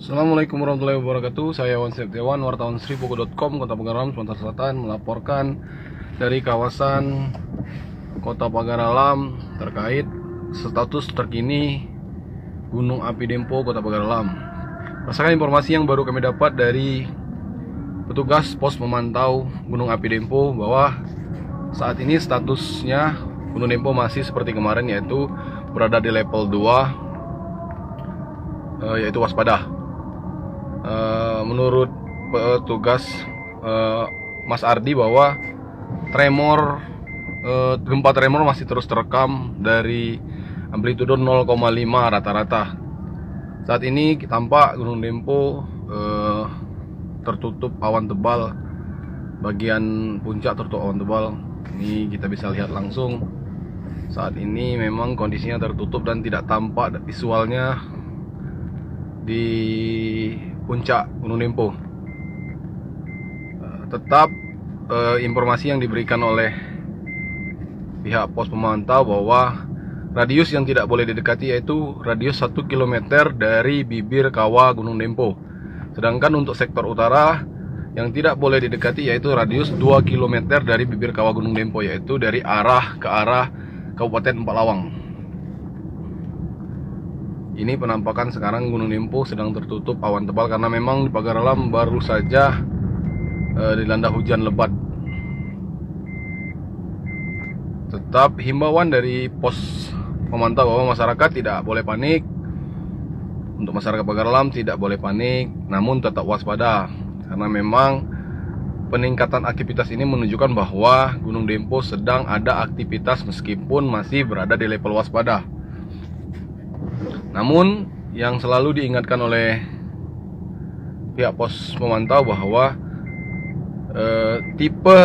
Assalamualaikum warahmatullahi wabarakatuh. Saya Wan Septiawan, wartawan sripogo.com, Kota Pagaralam, Sumatera Selatan, melaporkan dari kawasan Kota Pagaralam terkait status terkini Gunung Api Dempo Kota Pagaralam. Berdasarkan informasi yang baru kami dapat dari petugas pos memantau Gunung Api Dempo bahwa saat ini statusnya Gunung Dempo masih seperti kemarin, yaitu berada di level 2, yaitu waspada. Menurut petugas Mas Ardi bahwa gempa tremor masih terus terekam dari amplitudo 0,5 rata-rata. Saat ini tampak Gunung Dempo tertutup awan tebal, bagian puncak tertutup awan tebal. Ini kita bisa lihat langsung. Saat ini memang kondisinya tertutup dan tidak tampak visualnya di puncak Gunung Dempo. Tetap informasi yang diberikan oleh pihak pos pemantau bahwa radius yang tidak boleh didekati yaitu radius 1 km dari bibir kawah Gunung Dempo. Sedangkan untuk sektor utara yang tidak boleh didekati yaitu radius 2 km dari bibir kawah Gunung Dempo, yaitu dari arah ke arah Kabupaten Empalawang. Ini penampakan sekarang Gunung Dempo sedang tertutup awan tebal karena memang di Pagaralam baru saja dilanda hujan lebat. Tetap himbauan dari pos pemantau bahwa masyarakat tidak boleh panik. Untuk masyarakat Pagaralam tidak boleh panik, namun tetap waspada karena memang peningkatan aktivitas ini menunjukkan bahwa Gunung Dempo sedang ada aktivitas meskipun masih berada di level waspada. Namun yang selalu diingatkan oleh pihak pos memantau bahwa tipe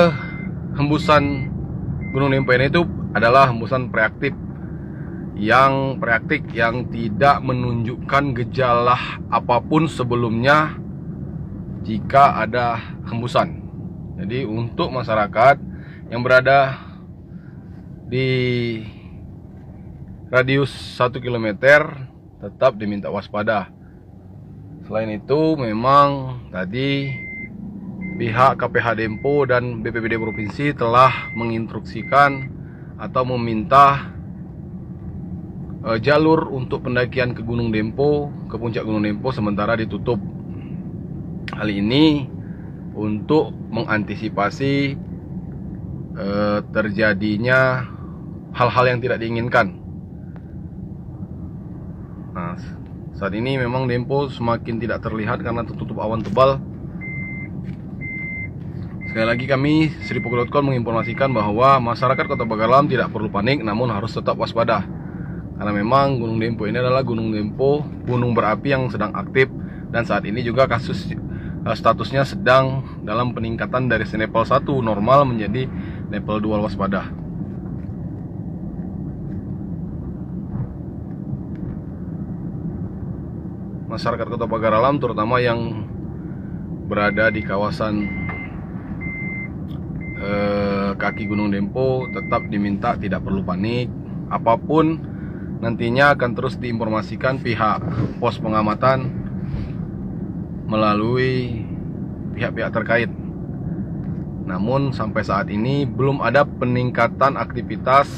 hembusan Gunung Dempo ini itu adalah hembusan preaktif yang tidak menunjukkan gejala apapun sebelumnya jika ada hembusan. Jadi untuk masyarakat yang berada di radius 1 km tetap diminta waspada. Selain itu memang tadi pihak KPH Dempo dan BPBD Provinsi telah menginstruksikan atau meminta jalur untuk pendakian ke Gunung Dempo, ke puncak Gunung Dempo sementara ditutup. Hal ini untuk mengantisipasi terjadinya hal-hal yang tidak diinginkan. Nah, saat ini memang Dempo semakin tidak terlihat karena tertutup awan tebal. Sekali lagi kami sripogo.com menginformasikan bahwa masyarakat Kota Pagaralam tidak perlu panik, namun harus tetap waspada. Karena memang Gunung Dempo ini adalah gunung berapi yang sedang aktif, dan saat ini juga statusnya sedang dalam peningkatan dari level 1 normal menjadi level 2 waspada. Masyarakat Kota Pagaralam terutama yang berada di kawasan kaki Gunung Dempo tetap diminta tidak perlu panik. Apapun nantinya akan terus diinformasikan pihak pos pengamatan melalui pihak-pihak terkait. Namun sampai saat ini belum ada peningkatan aktivitas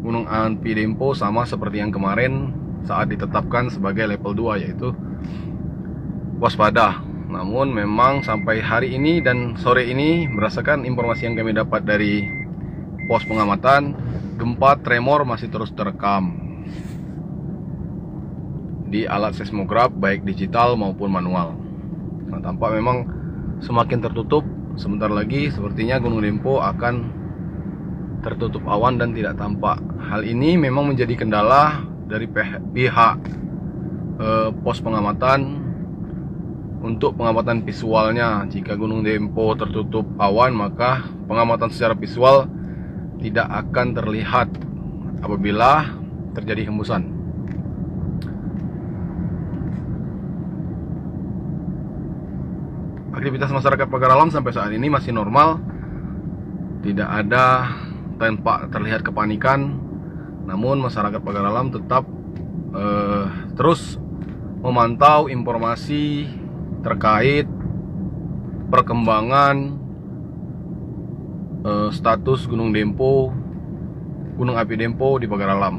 Gunung Api Dempo sama seperti yang kemarin saat ditetapkan sebagai level 2 yaitu waspada. Namun memang sampai hari ini dan sore ini berdasarkan informasi yang kami dapat dari pos pengamatan, gempa tremor masih terus terekam di alat seismograf baik digital maupun manual. Nah, tampak memang semakin tertutup. Sebentar lagi sepertinya Gunung Dempo akan tertutup awan dan tidak tampak. Hal ini memang menjadi kendala dari pihak pos pengamatan untuk pengamatan visualnya. Jika Gunung Dempo tertutup awan, maka pengamatan secara visual tidak akan terlihat apabila terjadi hembusan. Aktivitas masyarakat Pagaralam sampai saat ini masih normal, tidak ada tampak terlihat kepanikan. Namun masyarakat Pagaralam tetap terus memantau informasi terkait perkembangan status Gunung Api Dempo di Pagar Alam.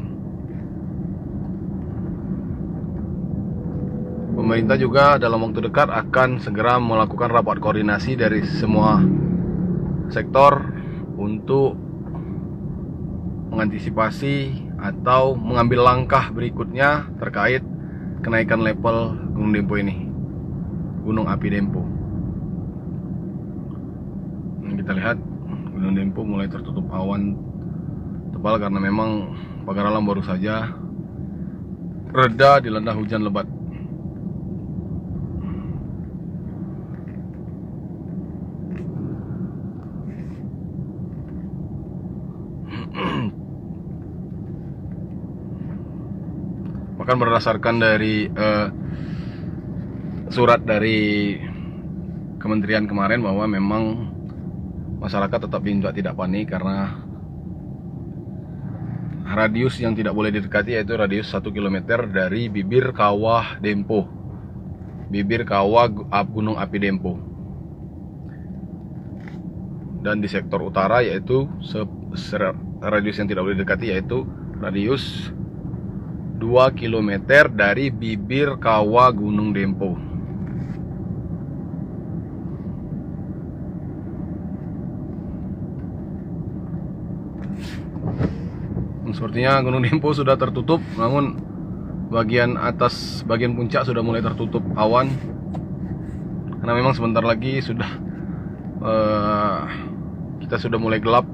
Pemerintah juga dalam waktu dekat akan segera melakukan rapat koordinasi dari semua sektor untuk mengantisipasi atau mengambil langkah berikutnya terkait kenaikan level Gunung Dempo ini, Gunung Api Dempo. Kita lihat Gunung Dempo mulai tertutup awan tebal karena memang Pagar Alam baru saja reda dilanda hujan lebat. Bahkan berdasarkan dari surat dari kementerian kemarin bahwa memang masyarakat tetap diminta tidak panik karena radius yang tidak boleh didekati yaitu radius 1 km dari bibir kawah Dempo, bibir kawah Gunung Api Dempo. Dan di sektor utara yaitu radius yang tidak boleh didekati yaitu radius 2 km dari bibir kawah Gunung Dempo. Sepertinya Gunung Dempo sudah tertutup, namun bagian atas, bagian puncak sudah mulai tertutup awan. Karena memang sebentar lagi kita sudah mulai gelap.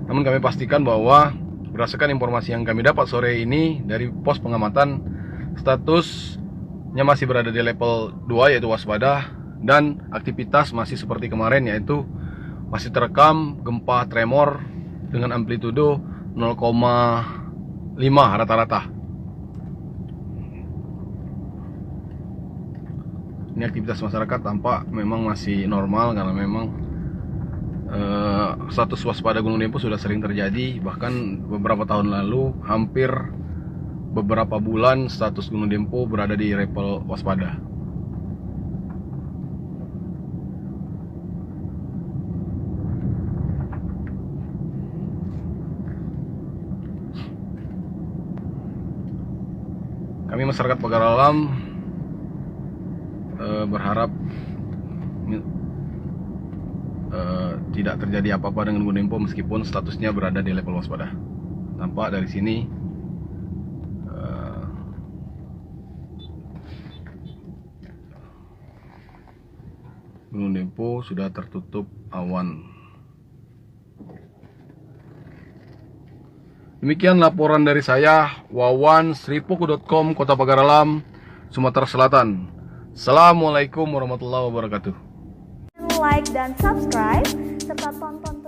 Namun kami pastikan bahwa berdasarkan informasi yang kami dapat sore ini dari pos pengamatan, statusnya masih berada di level 2 yaitu waspada, dan aktivitas masih seperti kemarin yaitu masih terekam gempa tremor dengan amplitudo 0,5 rata-rata. Ini aktivitas masyarakat tampak memang masih normal karena memang status waspada Gunung Dempo sudah sering terjadi. Bahkan beberapa tahun lalu hampir beberapa bulan status Gunung Dempo berada di level waspada. Kami masyarakat Pagar Alam berharap tidak terjadi apa-apa dengan Gunung Dempo meskipun statusnya berada di level waspada. Tampak dari sini Gunung Dempo sudah tertutup awan. Demikian laporan dari saya, Wawan, sripuku.com, Kota Pagar Alam, Sumatera Selatan. Assalamualaikum warahmatullahi wabarakatuh. Like dan subscribe serta tonton